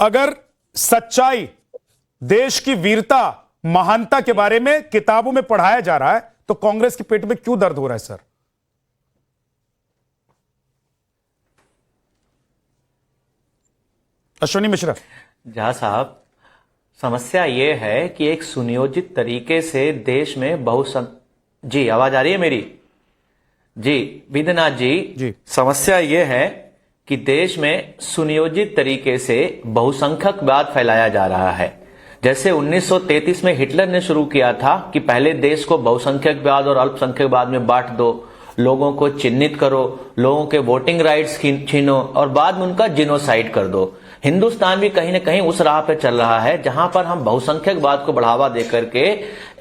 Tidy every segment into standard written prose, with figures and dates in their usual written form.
अगर सच्चाई, देश की वीरता, महानता के बारे में किताबों में पढ़ाया जा रहा है तो कांग्रेस के पेट में क्यों दर्द हो रहा है सर? अश्विनी मिश्रा। झा साहब, समस्या ये है कि एक सुनियोजित तरीके से देश में जी आवाज आ रही है मेरी? जी विद्यनाथ जी, समस्या ये है कि देश में सुनियोजित तरीके से बहुसंख्यकवाद फैलाया जा रहा है। जैसे 1933 में हिटलर ने शुरू किया था कि पहले देश को बहुसंख्यकवाद और अल्पसंख्यकवाद में बांट दो, लोगों को चिन्हित करो, लोगों के वोटिंग राइट्स छीनो और बाद में उनका जिनोसाइड कर दो। हिंदुस्तान भी कहीं ना कहीं उस राह पे चल रहा है जहां पर हम बहुसंख्यकवाद को बढ़ावा देकर के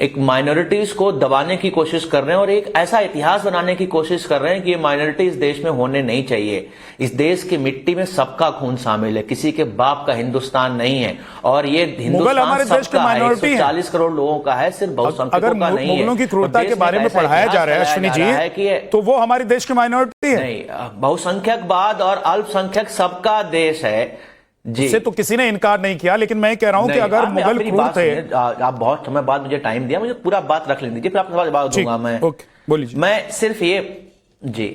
एक माइनॉरिटीज को दबाने की कोशिश कर रहे हैं और एक ऐसा इतिहास बनाने की कोशिश कर रहे हैं कि ये माइनॉरिटी इस देश में होने नहीं चाहिए। इस देश की मिट्टी में सबका खून शामिल है, किसी के बाप का हिंदुस्तान नहीं है और ये हिंदुस्तान सबका है, 140 करोड़ लोगों का है, सिर्फ बहुसंख्यकों का नहीं है। मुगलों की क्रूरता के बारे में पढ़ाया जा रहा है अश्विनी जी, तो वो हमारे देश की माइनॉरिटी है। नहीं, बहुसंख्यकवाद और अल्पसंख्यक सबका देश है जी। से तो किसी ने इनकार नहीं किया, लेकिन मैं कह रहा हूं कि अगर मुगल क्रूर थे। आप बहुत समय बाद मुझे टाइम दिया, मुझे पूरा बात रख लेनी दीजिए, फिर आपके बात दूंगा मैं। बोलिए। मैं सिर्फ ये जी,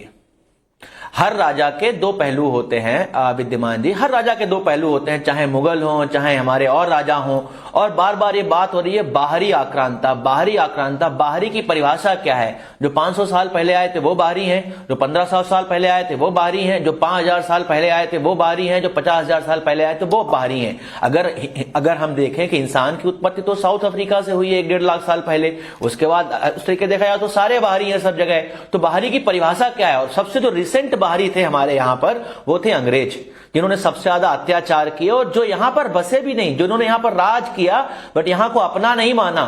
हर राजा के दो पहलू होते हैं विद्यमान जी, हर राजा के दो पहलू होते हैं, चाहे मुगल हो चाहे हमारे और राजा हो। और बार बार ये बात हो रही है बाहरी आक्रांता, बाहरी आक्रांता। बाहरी की परिभाषा क्या है? जो 500 साल पहले आए थे वो बाहरी हैं, जो 1500 साल पहले आए थे वो बाहरी हैं, जो 5000 साल पहले आए थे वो बाहरी हैं, जो 50,000 साल पहले आए थे वो बाहरी हैं। अगर हम देखें कि इंसान की उत्पत्ति तो साउथ अफ्रीका से हुई है 1.5 लाख साल पहले, उसके बाद उस तरीके देखा जाए तो सारे बाहरी हैं सब जगह। तो बाहरी की परिभाषा क्या है? और सबसे जो रिसेंट बाहरी थे हमारे यहां पर वो थे अंग्रेज, जिन्होंने सबसे ज्यादा अत्याचार किए और जो यहां पर बसे भी नहीं, जिन्होंने यहां पर राज किया बट यहां को अपना नहीं माना,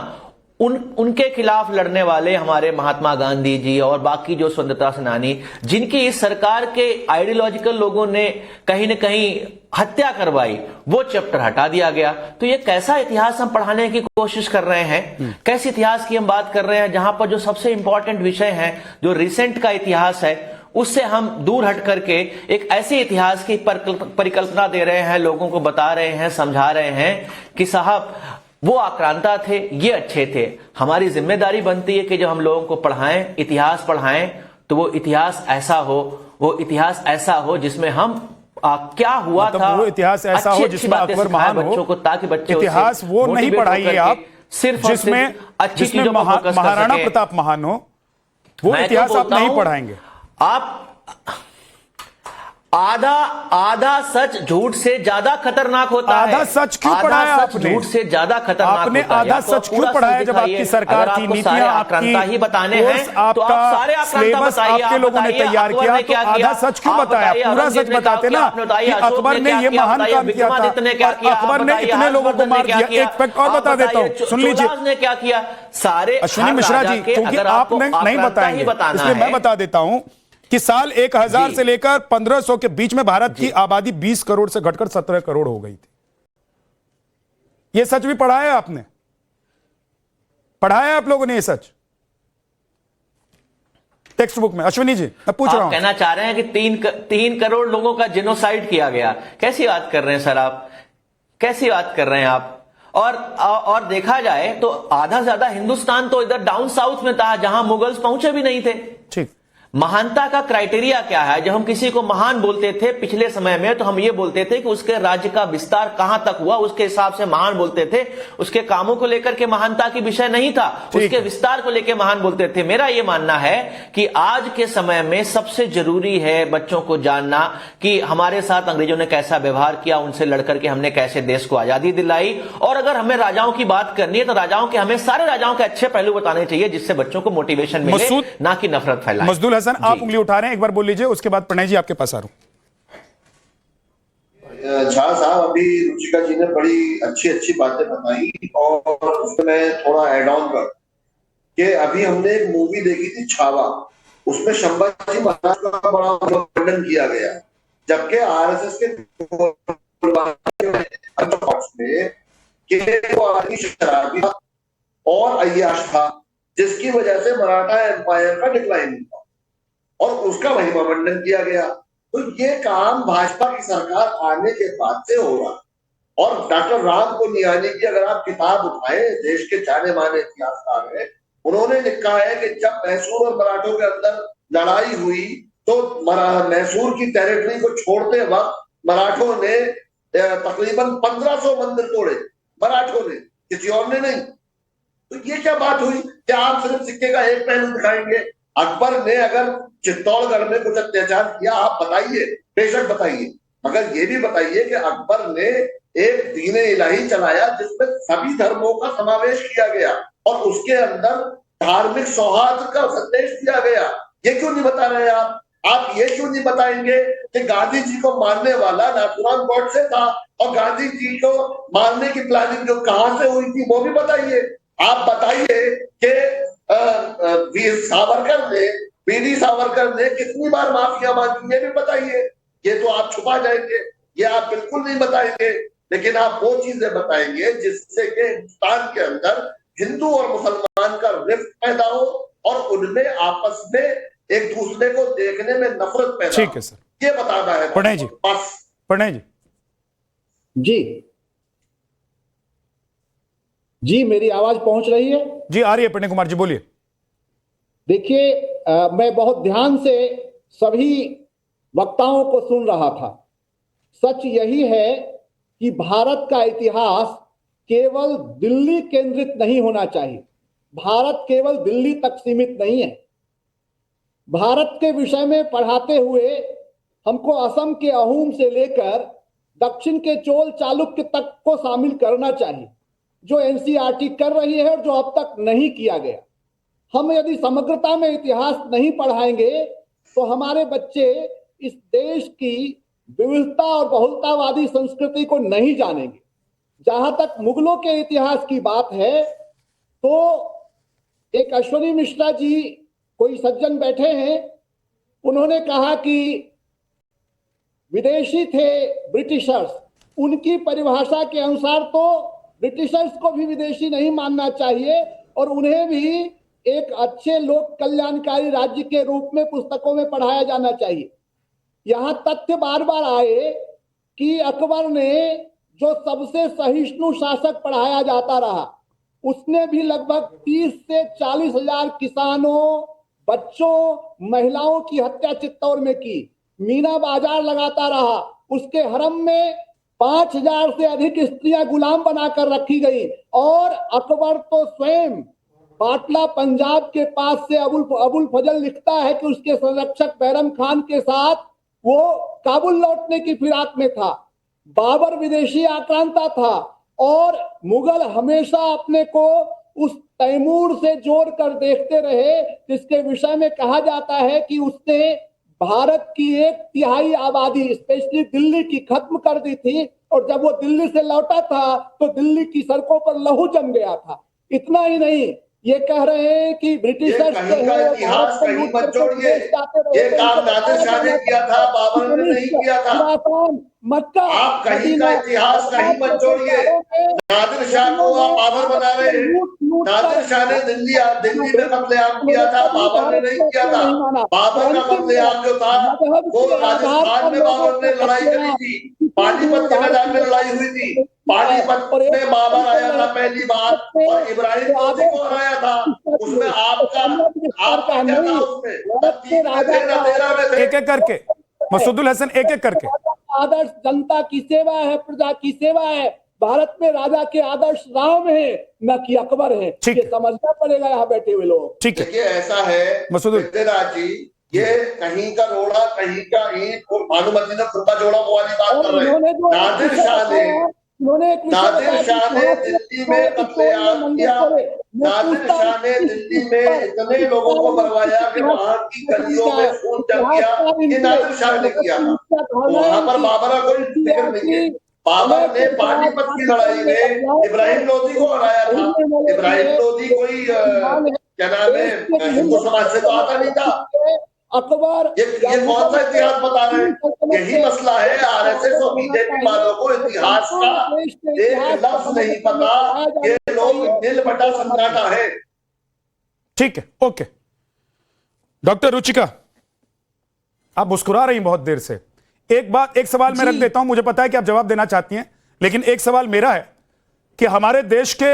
उनके खिलाफ लड़ने वाले हमारे महात्मा गांधी जी और बाकी जो स्वतंत्रता सेनानी, जिनकी इस सरकार के आइडियोलॉजिकल लोगों ने कहीं ना कहीं हत्या करवाई, वो चैप्टर हटा दिया गया। तो ये कैसा इतिहास हम पढ़ाने की कोशिश कर रहे हैं? कैसे इतिहास की हम बात कर रहे हैं जहां पर जो सबसे इंपॉर्टेंट विषय है, जो रिसेंट का इतिहास है, उससे हम दूर हट करके एक ऐसे इतिहास की परिकल्पना दे रहे हैं, लोगों को बता रहे हैं, समझा रहे हैं कि साहब वो आक्रांता थे, ये अच्छे थे। हमारी जिम्मेदारी बनती है कि जब हम लोगों को पढ़ाएं, इतिहास पढ़ाएं, तो वो इतिहास ऐसा हो, वो इतिहास ऐसा हो जिसमें हम क्या हुआ था, वो इतिहास ऐसा हो जिसमें अकबर महान हो बच्चों को, ताकि बच्चे इतिहास वो नहीं पढ़ाइए आप सिर्फ जिसमें अच्छी चीजों पर महाराणा प्रताप महान हो, वो इतिहास आप नहीं पढ़ाएंगे। आप आधा सच झूठ से ज्यादा खतरनाक होता है। आधा सच क्यों पढ़ाया आपने? झूठ से ज्यादा खतरनाक आपने होता है। आधा सच क्यों पढ़ाया? जब आपकी सरकार की नीतियां, आक्रांता ही बताने हैं तो आप सारे सिलेबस आपके लोगों ने तैयार किया, तो आधा सच क्यों बताया? पूरा सच बताते ना कि अकबर ने ये महान काम किया था, अकबर ने इतने लोगों को मार दिया। एक फैक्ट और बता देता हूं, सुन लीजिए। ने क्या किया? सारे अश्विनी मिश्रा जी, क्योंकि आप नहीं बताएंगे इसलिए मैं बता देता हूं कि साल 1000 से लेकर 1500 के बीच में भारत की आबादी 20 करोड़ से घटकर 17 करोड़ हो गई थी। यह सच भी पढ़ाया आपने? पढ़ाया आप लोगों ने ये सच टेक्स्ट बुक में? अश्विनी जी, मैं पूछ रहा हूं। कहना चाह रहे हैं कि 3 करोड़ लोगों का जिनोसाइड किया गया? कैसी बात कर रहे हैं सर आप? कैसी बात कर रहे हैं आप? और देखा जाए तो आधा से ज्यादा हिंदुस्तान तो इधर डाउन साउथ में था, जहां मुगल्स पहुंचे भी नहीं थे। ठीक। महानता का क्राइटेरिया क्या है? जब हम किसी को महान बोलते थे पिछले समय में, तो हम ये बोलते थे कि उसके राज्य का विस्तार कहां तक हुआ, उसके हिसाब से महान बोलते थे। उसके कामों को लेकर के महानता की विषय नहीं था, उसके विस्तार को लेकर महान बोलते थे। मेरा ये मानना है कि आज के समय में सबसे जरूरी है बच्चों को जानना कि हमारे साथ अंग्रेजों ने कैसा व्यवहार किया, उनसे लड़कर के हमने कैसे देश को आजादी दिलाई। और अगर हमें राजाओं की बात करनी है तो राजाओं के, हमें सारे राजाओं के अच्छे पहलू बताने चाहिए, जिससे बच्चों को मोटिवेशन मिले, ना कि नफरत फैलाए। आप उंगली उठा रहे हैं, एक बार बोल लीजिए, उसके बाद प्रणय जी आपके पास आ रहा हूं। झा साहब, अभी रुचिका जी ने बड़ी अच्छी बातें बताई और उसमें मैं थोड़ा ऐड ऑन कर कि अभी हमने एक मूवी देखी थी छावा, उसमें संभाजी महाराज का बड़ा वर्णन किया गया, जबकि आरएसएस के में कि वो आदमी शराबी था और अय्याश था, जिसकी वजह से मराठा एम्पायर का डिक्लाइन हुआ और उसका महिमा मंडन किया गया। तो ये काम भाजपा की सरकार आने के बाद से हो रहा, और डॉक्टर राम पुनियानी की अगर आप किताब उठाएं, देश के जाने माने इतिहासकार हैं, उन्होंने लिखा है कि जब मैसूर और मराठों के अंदर लड़ाई हुई तो मैसूर की टेरिटरी को छोड़ते वक्त मराठों ने तकरीबन 1500 मंदिर तोड़े, मराठों ने, किसी और ने नहीं। तो ये क्या बात हुई? क्या आप सिर्फ सिक्के का एक पहलू दिखाएंगे? अकबर ने अगर चित्तौड़गढ़ में कुछ अत्याचार किया, आप बताइए, बेशक बताइए, मगर ये भी बताइए कि अकबर ने एक दीन इलाही चलाया जिसमें सभी धर्मों का समावेश किया गया और उसके अंदर धार्मिक सौहार्द का संदेश दिया गया। ये क्यों नहीं बता रहे आप ये क्यों नहीं बताएंगे कि गांधी जी को मारने वाला नाथुराम गॉडसे था और गांधी जी को मारने की प्लानिंग जो कहां से हुई थी वो भी बताइए। आप बताइए कि वीर सावरकर ने, वीडी सावरकर ने कितनी बार माफिया मांगी, ये भी बताइए। ये तो आप छुपा जाएंगे, ये आप बिल्कुल नहीं बताएंगे, लेकिन आप वो चीजें बताएंगे जिससे कि हिंदुस्तान के अंदर हिंदू और मुसलमान का रिफ्ट पैदा हो और उनमें आपस में एक दूसरे को देखने में नफरत पैदा। ठीक है सर, ये बताना है प्रणय जी। बस। प्रणय जी। जी, मेरी आवाज पहुंच रही है? जी आ रही है प्रणय कुमार जी, बोलिए। देखिए, मैं बहुत ध्यान से सभी वक्ताओं को सुन रहा था। सच यही है कि भारत का इतिहास केवल दिल्ली केंद्रित नहीं होना चाहिए। भारत केवल दिल्ली तक सीमित नहीं है। भारत के विषय में पढ़ाते हुए हमको असम के अहोम से लेकर दक्षिण के चोल चालुक्य तक को शामिल करना चाहिए, जो एनसीईआरटी कर रही है और जो अब तक नहीं किया गया। हम यदि समग्रता में इतिहास नहीं पढ़ाएंगे तो हमारे बच्चे इस देश की विविधता और बहुलतावादी संस्कृति को नहीं जानेंगे। जहां तक मुगलों के इतिहास की बात है तो एक अश्वनी मिश्रा जी, कोई सज्जन बैठे हैं, उन्होंने कहा कि विदेशी थे ब्रिटिशर्स। उनकी परिभाषा के अनुसार तो ब्रिटिशर्स को भी विदेशी नहीं मानना चाहिए और उन्हें भी एक अच्छे लोक कल्याणकारी राज्य के रूप में पुस्तकों में पढ़ाया जाना चाहिए। यहां तथ्य बार बार आए कि अकबर ने जो सबसे सहिष्णु शासक पढ़ाया जाता रहा, उसने भी लगभग 30 से 40 हजार किसानों, बच्चों, महिलाओं की हत्या चित्तौड़ में की। मीना बाजार लगाता रहा। उसके हरम में 5000 से अधिक स्त्रियां गुलाम बनाकर रखी गई और अकबर तो स्वयं बाटला पंजाब के पास से अबुल फजल लिखता है कि उसके संरक्षक बैरम खान के साथ वो काबुल लौटने की फिराक में था। बाबर विदेशी आक्रांता था और मुगल हमेशा अपने को उस तैमूर से जोड़कर देखते रहे, जिसके विषय में कहा जाता है कि उसने भारत की 1/3 आबादी, स्पेशली दिल्ली की, खत्म कर दी थी और जब वो दिल्ली से लौटा था तो दिल्ली की सड़कों पर लहू जम गया था। इतना ही नहीं, ये कह रहे हैं कि ब्रिटिशर्स का इतिहास कहीं मत जोड़िए। ये काम नादिर शाह ने किया था, बाबर ने नहीं किया था। मक्का, आप कहीं का इतिहास कहीं मत जोड़िए। नादिर शाह को आप बाबर बना रहे हैं। नादिर शाह ने दिल्ली में कत्लेआम किया था, बाबर ने नहीं किया था। बाबर का कत्लेआम जो था वो राजस्थान में बाबर ने लड़ाई करी थी, पानीपत के मैदान में लड़ाई हुई थी। पानीपत में बाबर आया था पहली बार और इब्राहिम लोधी को हराया था। उसमें आपका क्या था? उसमें एक एक करके मसूदुल हसन, एक एक करके। आदर्श जनता की सेवा है, प्रजा की सेवा है। भारत में राजा के आदर्श राम है, न कि अकबर है। ये समझना पड़ेगा यहाँ बैठे हुए लोग। ठीक है, देखिए ऐसा है मसूदुल जी, ये कहीं का रोड़ा कहीं का ईंट और भानुमती ने खुदा जोड़ा वो वाली बात कर रहे हैं। नादिर शाह ने दिल्ली में कत्लेआम किया। नादिर शाह ने दिल्ली में इतने लोगों को मरवाया कि वहां की गलियों में खून जम गया। ये नादिर शाह ने किया था। वहां पर बाबर का कोई जिक्र नहीं है। बाबर ने पानीपत की लड़ाई में इब्राहिम लोधी को हराया था। इब्राहिम लोधी कोई क्या नाम है, हिंदू समाज से तो आता नहीं था। अकबर ये कौन सा इतिहास बता रहे हैं? यही मसला है आरएसएस और बीजेपी वालों को इतिहास का एक लफ्ज नहीं पता। ये लोग नील बटा सन्नाटा है। ठीक है, ओके। डॉक्टर रुचिका, आप मुस्कुरा रही हैं बहुत देर से। एक सवाल मैं रख देता हूं, मुझे पता है कि आप जवाब देना चाहती हैं, लेकिन एक सवाल मेरा है कि हमारे देश के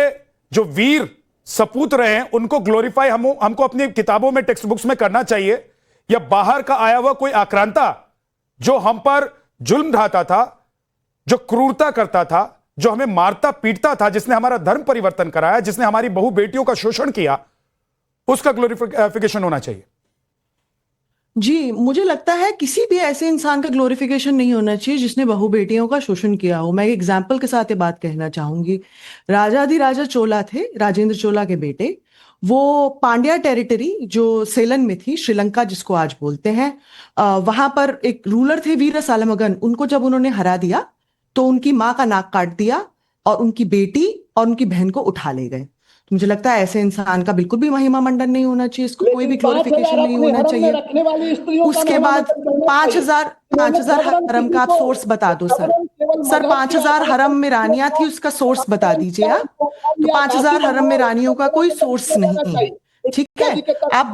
जो वीर सपूत रहे हैं उनको ग्लोरीफाई हमको अपनी किताबों में, टेक्स्ट बुक्स में करना चाहिए, या बाहर का आया हुआ कोई आक्रांता जो हम पर जुल्म ढाता था, जो क्रूरता करता था, जो हमें मारता पीटता था, जिसने हमारा धर्म परिवर्तन कराया, जिसने हमारी बहु बेटियों का शोषण किया, उसका ग्लोरिफिकेशन होना चाहिए? जी, मुझे लगता है किसी भी ऐसे इंसान का ग्लोरिफिकेशन नहीं होना चाहिए जिसने बहु बेटियों का शोषण किया हो। मैं एक एग्जाम्पल के साथ ये बात कहना चाहूंगी। राजाधिराजा चोला थे, राजेंद्र चोला के बेटे। वो पांड्या टेरिटरी जो सेलन में थी, श्रीलंका जिसको आज बोलते हैं, वहां पर एक रूलर थे वीर सालमगन। उनको जब उन्होंने हरा दिया तो उनकी माँ का नाक काट दिया और उनकी बेटी और उनकी बहन को उठा ले गए। तो मुझे लगता है ऐसे इंसान का बिल्कुल भी महिमा मंडन नहीं होना चाहिए, इसको कोई भी ग्लोरिफिकेशन नहीं होना चाहिए। उसके बाद 5,000 हरम का आप सोर्स बता दो सर। सर 5,000 हरम में रानियां थी, उसका सोर्स बता दीजिए आप। तो 5,000 हरम में रानियों का कोई सोर्स नहीं है, ठीक है? आप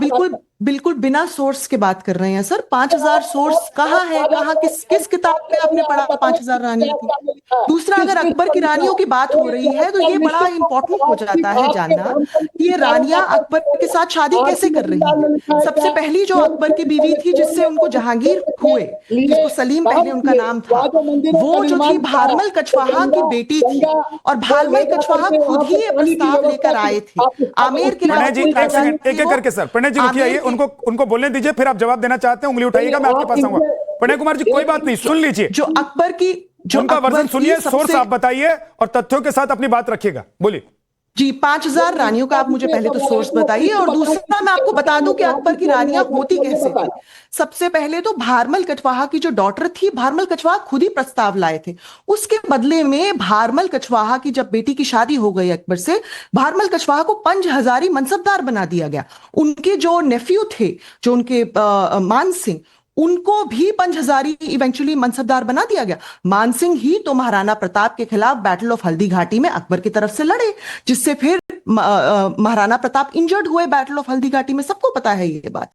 बिल्कुल बिना सोर्स के बात कर रहे हैं सर। 5,000 सोर्स कहाँ है? कहाँ किस किताब में आपने पढ़ा 5,000 रानियां थी? दूसरा, अगर अकबर की रानियों की बात हो रही है तो ये बड़ा इंपॉर्टेंट हो जाता है जानना कि ये रानियां अकबर के साथ शादी कैसे कर रही हैं। सबसे पहली जो अकबर की बीवी थी जिससे उनको जहांगीर हुए, जिसको सलीम पहले उनका नाम था, वो जो थी भारमल कछवाहा की बेटी थी। और भारमल कछवाहा खुद ही ये प्रस्ताव लेकर आए थे। आमेर के प्रणय जी एक करके सर, प्रणय जी रुकिए, आइए, उनको बोलने दीजिए, फिर आप जवाब देना चाहते हैं उंगली उठाइएगा, मैं आपके पास आऊंगा। प्रणय कुमार जी कोई बात नहीं, सुन लीजिए, जो अकबर की उनका वर्जन सुनिए, सोर्स आप बताइए और तथ्यों के साथ अपनी बात रखिएगा, बोलिए। जी, 5,000 रानियों का आप मुझे पहले तो सोर्स बताइए, और दूसरा मैं आपको बता दूं कि अकबर की रानियां होती कैसे थी। सबसे पहले तो भारमल कछवाहा की जो डॉटर थी, भारमल कछवाहा खुद ही प्रस्ताव लाए थे। उसके बदले में भारमल कछवाहा की जब बेटी की शादी हो गई अकबर से, भारमल कछवाहा को पंज हजारी मनसबदार बना दिया गया। उनके जो नेफ्यू थे, जो उनके मान सिंह, उनको भी पंज हजारी इवेंचुअली मनसबदार बना दिया गया। मानसिंह ही तो महाराणा प्रताप के खिलाफ बैटल ऑफ हल्दी घाटी में अकबर की तरफ से लड़े, जिससे फिर महाराणा प्रताप इंजर्ड हुए बैटल ऑफ हल्दी घाटी में। सबको पता है ये बात।